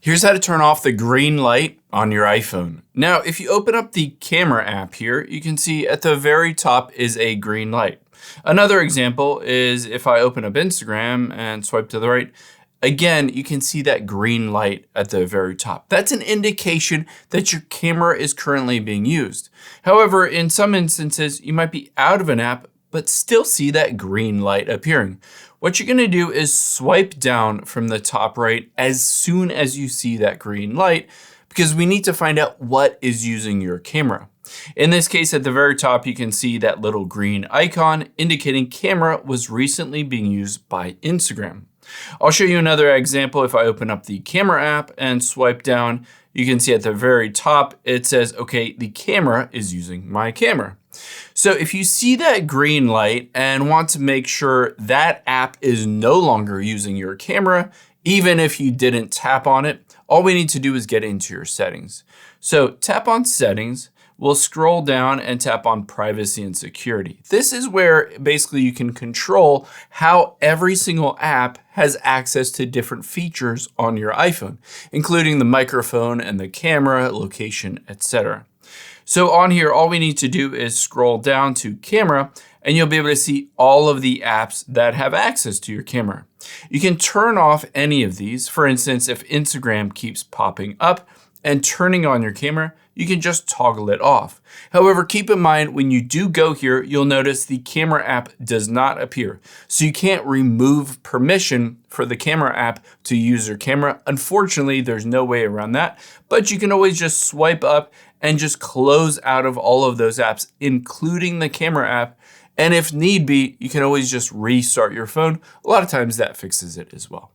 Here's how to turn off the green light on your iPhone. Now, if you open up the camera app here, you can see at the very top is a green light. Another example is if I open up Instagram and swipe to the right, again, you can see that green light at the very top. That's an indication that your camera is currently being used. However, in some instances, you might be out of an app, but still see that green light appearing. What you're gonna do is swipe down from the top right as soon as you see that green light, because we need to find out what is using your camera. In this case, at the very top, you can see that little green icon indicating camera was recently being used by Instagram. I'll show you another example. If I open up the camera app and swipe down, you can see at the very top, it says, okay, the camera is using my camera. So if you see that green light and want to make sure that app is no longer using your camera, even if you didn't tap on it, all we need to do is get into your settings. So tap on settings. We'll scroll down and tap on privacy and security. This is where basically you can control how every single app has access to different features on your iPhone, including the microphone and the camera, location, etc. So on here, all we need to do is scroll down to camera and you'll be able to see all of the apps that have access to your camera. You can turn off any of these. For instance, if Instagram keeps popping up and turning on your camera, you can just toggle it off. However, keep in mind when you do go here, you'll notice the camera app does not appear. So you can't remove permission for the camera app to use your camera. Unfortunately, there's no way around that, but you can always just swipe up and just close out of all of those apps, including the camera app. And if need be, you can always just restart your phone. A lot of times that fixes it as well.